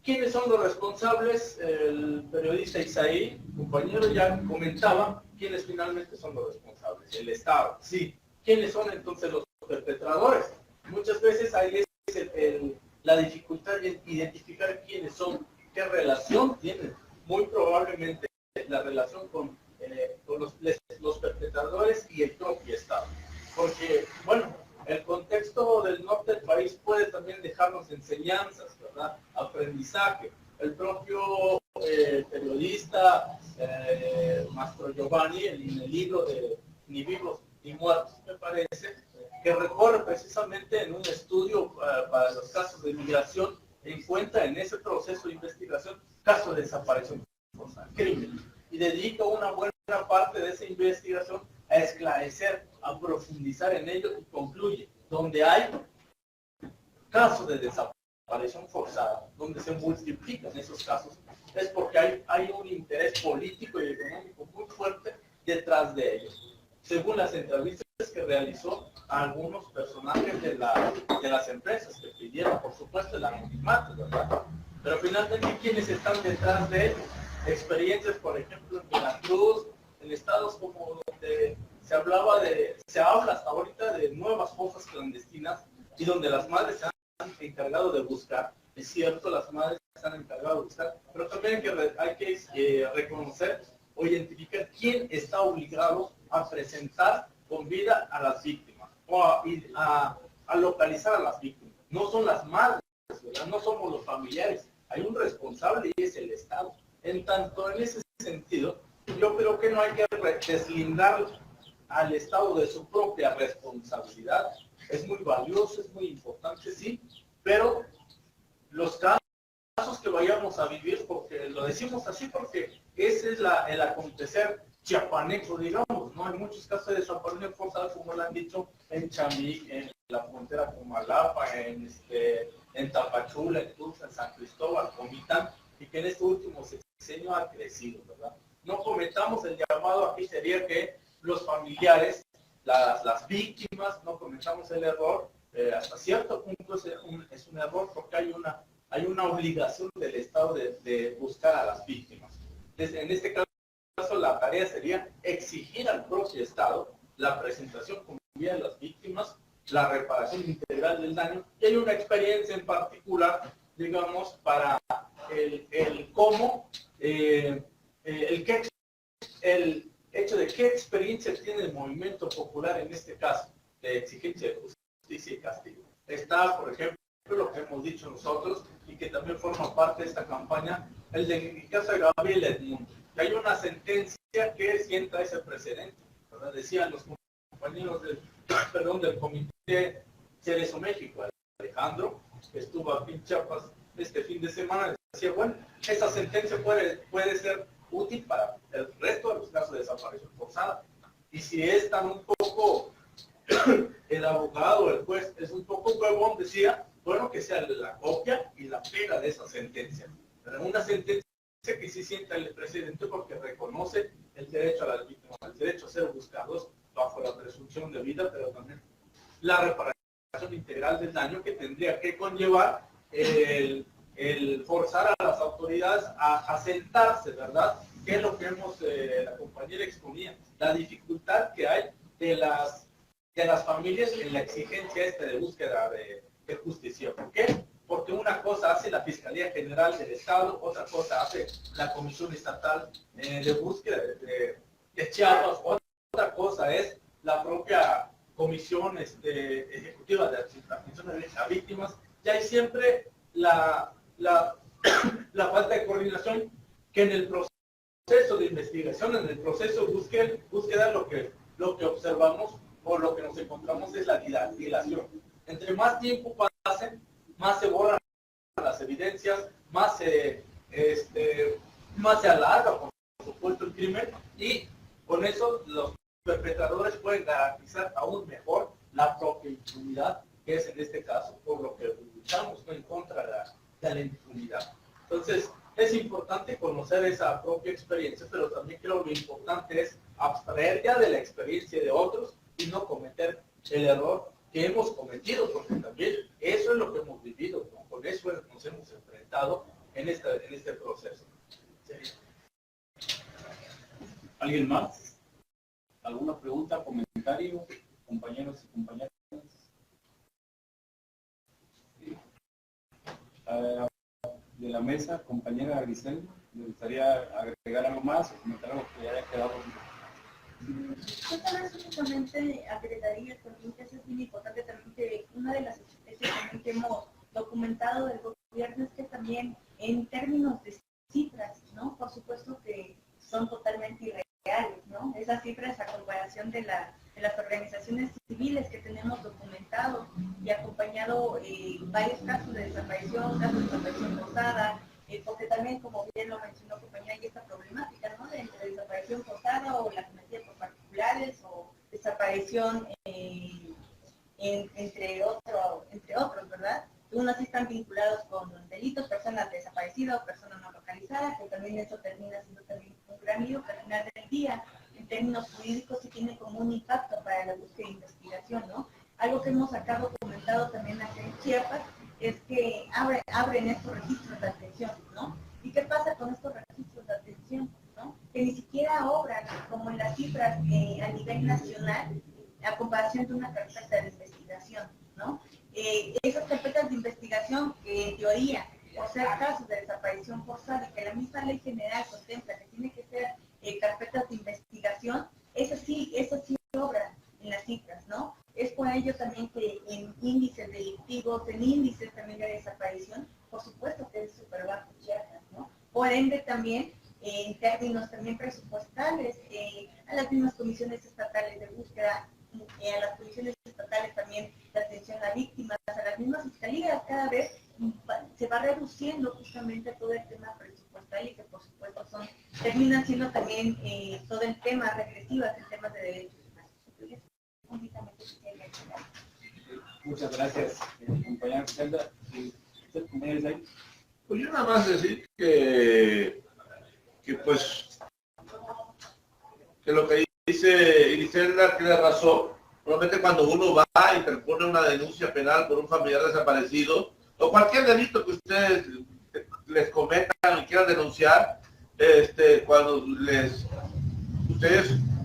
¿quiénes son los responsables? El periodista Isaí, compañero, ya comentaba quiénes finalmente son los responsables. El Estado, sí. ¿Quiénes son entonces los perpetradores? Muchas veces ahí es la dificultad de identificar quiénes son, qué relación tienen. Muy probablemente la relación con los perpetradores y el propio Estado. Porque, bueno, el contexto del norte del país puede también dejarnos enseñanzas, ¿verdad? Aprendizaje. El propio periodista Mastro Giovanni, en el libro de Ni vivos ni muertos, me parece, que recorre precisamente en un estudio para los casos de migración, encuentra en ese proceso de investigación casos de desaparición forzada, crimen, y dedica una buena parte de esa investigación a esclarecer, a profundizar en ello, y concluye: donde hay casos de desaparición forzada, donde se multiplican esos casos, es porque hay un interés político y económico muy fuerte detrás de ellos. Según las entrevistas que realizó a algunos personajes de las empresas que pidieron, por supuesto, el anonimato, ¿verdad? Pero finalmente, ¿quiénes están detrás de ellos? Experiencias, por ejemplo, en Veracruz, en estados como donde se habla hasta ahorita de nuevas fosas clandestinas y donde las madres se han encargado de buscar. Es cierto, las madres se han encargado de buscar, pero también hay que reconocer o identificar quién está obligado a presentar con vida a las víctimas o a localizar a las víctimas. No son las madres, ¿verdad? No somos los familiares. Hay un responsable y es el Estado. En tanto, en ese sentido, yo creo que no hay que deslindar al Estado de su propia responsabilidad. Es muy valioso, es muy importante, sí, pero los casos que vayamos a vivir, porque lo decimos así porque ese es el acontecer chiapaneco, digamos, ¿no? Hay muchos casos de desaparición forzada, como lo han dicho, en Chamí, en la frontera con Malapa, en Tapachula, en Tulsa, en San Cristóbal, Comitán, y que en este último sexenio ha crecido, ¿verdad? No cometamos el llamado, aquí sería que los familiares, las víctimas, no cometamos el error, hasta cierto punto es un error porque hay una obligación del Estado de buscar a las víctimas. En este caso, la tarea sería exigir al propio Estado la presentación con vida de las víctimas, la reparación integral del daño, y hay una experiencia en particular, digamos, para el cómo, el hecho de qué experiencia tiene el movimiento popular en este caso, de exigencia de justicia y castigo. Está, por ejemplo, lo que hemos dicho nosotros, y que también forma parte de esta campaña, el caso de Gabriel Edmundo. Hay una sentencia que sienta ese precedente, ¿verdad? Decían los compañeros del Comité Cerezo México, Alejandro, que estuvo aquí en Chiapas este fin de semana, decía, bueno, esa sentencia puede ser útil para el resto de los casos de desaparición forzada. Y si es tan un poco, el abogado, el juez, es un poco huevón, decía, bueno, que sea la copia y la pega de esa sentencia. Pero una sentencia que sí sienta el presidente porque reconoce el derecho a la víctima, el derecho a ser buscados bajo la presunción de vida, pero también la reparación integral del daño que tendría que conllevar el forzar a las autoridades a sentarse, ¿verdad? Que es lo que la compañera exponía, la dificultad que hay de las familias en la exigencia de búsqueda de justicia. ¿Por qué? Porque una cosa hace la Fiscalía General del Estado, otra cosa hace la Comisión Estatal de Búsqueda de Chiapas, otra cosa es la propia Comisión Ejecutiva de Atención a Víctimas, y hay siempre la falta de coordinación que en el proceso de investigación, en el proceso de búsqueda, lo que observamos o lo que nos encontramos es la dilación. Entre más tiempo pase, más se borran las evidencias, más se alarga, por supuesto, el crimen, y con eso los perpetradores pueden garantizar aún mejor la propia impunidad, que es en este caso por lo que luchamos en contra de la impunidad. Entonces, es importante conocer esa propia experiencia, pero también creo que lo importante es abstraer ya de la experiencia de otros y no cometer el error que hemos cometido, porque también eso es lo que hemos vivido, ¿no? Con eso nos hemos enfrentado en este proceso. ¿Sí? ¿Alguien más? ¿Alguna pregunta, comentario, compañeros y compañeras? Sí. De la mesa, compañera Griselda, ¿le gustaría agregar algo más o comentar algo que haya quedado? Yo tal vez únicamente agregaría también que eso es muy importante también, que una de las estrategias también que hemos documentado del gobierno es que también en términos de cifras, ¿no? Por supuesto que son totalmente irreales, ¿no? Esas cifras a comparación de las organizaciones civiles que tenemos documentado y acompañado varios casos de desaparición, casos de desaparición forzada, porque también, como bien lo mencionó compañera, hay esta problemática, ¿no? De desaparición forzada o la cometida por particulares o desaparición entre otros, ¿verdad? Unos sí están vinculados con delitos, personas desaparecidas o personas no localizadas, que también eso termina siendo también un gran lío, que al final del día, en términos jurídicos, sí tiene como un impacto para la búsqueda e investigación, ¿no? Algo que hemos acá documentado también acá en Chiapas es que abren estos registros de atención, ¿no? ¿Y qué pasa con estos registros de atención, ¿no? Que ni siquiera obran como en las cifras a nivel nacional a comparación de una carpeta de investigación, ¿no? Esas carpetas de investigación que en teoría, por ser casos de desaparición forzada y que la misma ley general contempla que tiene que ser carpetas de investigación, eso sí obran en las cifras, ¿no? Es por ello también que en índices delictivos, en índices también de desaparición, por supuesto que es súper bajo Chiapas, ¿no? Por ende también, en términos también presupuestales, a las mismas comisiones estatales de búsqueda, a las comisiones estatales también de atención a víctimas, a las mismas fiscalías, cada vez se va reduciendo justamente todo el tema presupuestal y que por supuesto terminan siendo también todo el tema regresivas en temas de derechos humanos. Muchas gracias, compañera Griselda. ¿Usted, compañera Isai? Pues yo nada más decir que lo que dice Griselda tiene razón. Probablemente cuando uno va y interpone una denuncia penal por un familiar desaparecido o cualquier delito que ustedes les cometan y quieran denunciar,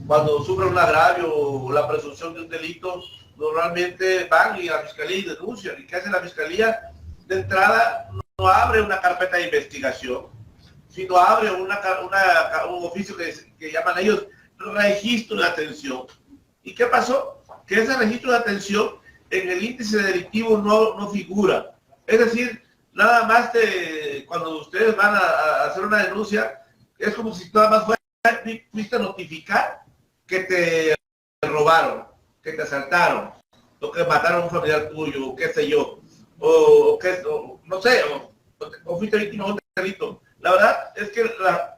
cuando sufren un agravio o la presunción de un delito, normalmente van y a la fiscalía y denuncian. ¿Y qué hace la fiscalía? De entrada no abre una carpeta de investigación, sino abre un oficio que llaman ellos registro de atención. ¿Y qué pasó? Que ese registro de atención en el índice delictivo no figura. Es decir, nada más cuando ustedes van a hacer una denuncia, es como si nada más fuiste a notificar que te robaron, que te asaltaron, o que mataron a un familiar tuyo, o qué sé yo, o no sé, o fuiste víctima de un delito. La verdad es que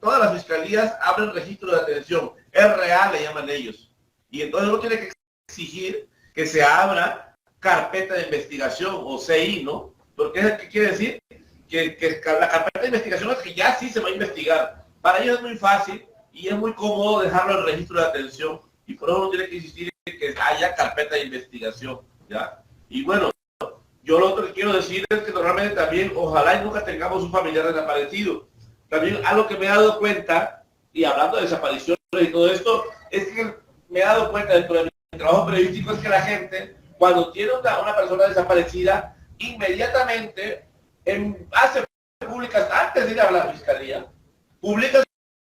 todas las fiscalías abren registro de atención. Es real, le llaman ellos. Y entonces uno tiene que exigir que se abra carpeta de investigación o CI, ¿no? Porque es que quiere decir que la carpeta de investigación es que ya sí se va a investigar. Para ellos es muy fácil y es muy cómodo dejarlo en registro de atención. Y por eso uno tiene que insistir en que haya carpeta de investigación, ¿ya? Y bueno, yo lo otro que quiero decir es que normalmente también, ojalá y nunca tengamos un familiar desaparecido. También algo que me he dado cuenta, y hablando de desapariciones y todo esto, es que me he dado cuenta dentro de mi trabajo periodístico es que la gente, cuando tiene una persona desaparecida, inmediatamente hace públicas, antes de ir a la fiscalía, publican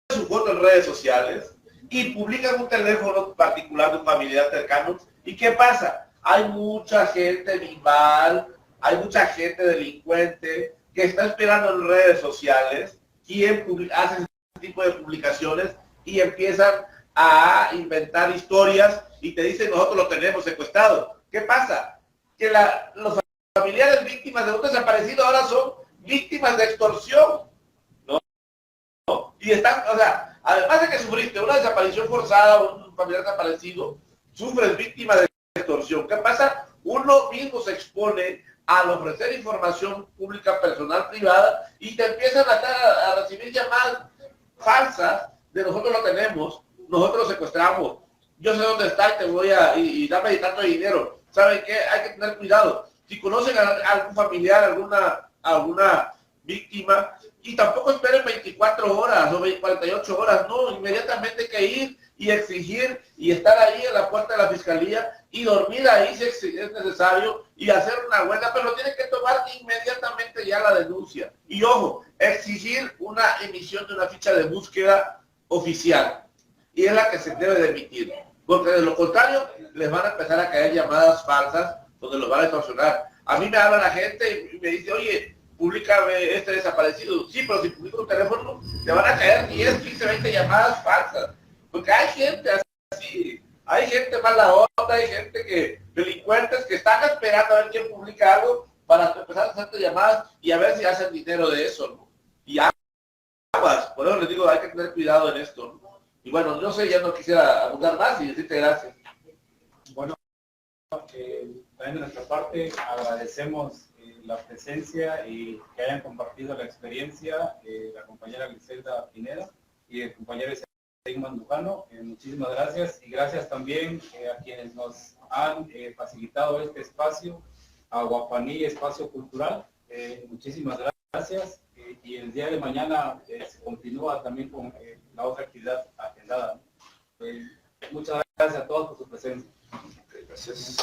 su foto en redes sociales y publican un teléfono particular de un familiar cercano. ¿Y qué pasa? Hay mucha gente animal, hay mucha gente delincuente que está esperando en redes sociales quien hace ese tipo de publicaciones y empiezan a inventar historias y te dicen nosotros lo tenemos secuestrado. ¿Qué pasa? Que los familiares víctimas de un desaparecido ahora son víctimas de extorsión, ¿no? Y están, o sea, además de que sufriste una desaparición forzada o un familiar desaparecido, sufres víctima de extorsión. ¿Qué pasa? Uno mismo se expone al ofrecer información pública, personal, privada, y te empiezan a recibir llamadas falsas de nosotros lo tenemos, nosotros lo secuestramos, yo sé dónde está y te voy y dame tanto dinero. ¿Saben qué? Hay que tener cuidado. Si conocen a algún familiar, alguna víctima, y tampoco esperen 24 horas o 48 horas, no, inmediatamente hay que ir y exigir y estar ahí en la puerta de la fiscalía y dormir ahí si es necesario y hacer una huelga, pero tiene que tomar inmediatamente ya la denuncia. Y ojo, exigir una emisión de una ficha de búsqueda oficial, y es la que se debe de emitir, porque de lo contrario les van a empezar a caer llamadas falsas donde los van a extorsionar. A mí me habla la gente y me dice, oye, públicame este desaparecido. Sí, pero si publico un teléfono, te van a caer 10, 15, 20 llamadas falsas. Porque hay gente así, hay gente mala onda, hay gente delincuentes que están esperando a ver quién publica algo para empezar a hacerte llamadas y a ver si hacen dinero de eso, ¿no? Y aguas, por eso les digo, hay que tener cuidado en esto, ¿no? Y bueno, no sé, ya no quisiera abundar más y decirte gracias. Bueno, también de nuestra parte agradecemos la presencia y que hayan compartido la experiencia la compañera Griselda Pineda y el compañero Sigmund Dujano. Muchísimas gracias, y gracias también a quienes nos han facilitado este espacio, a Guapaní Espacio Cultural. Muchísimas gracias, y el día de mañana se continúa también con la otra actividad agendada. Muchas gracias a todos por su presencia. Gracias.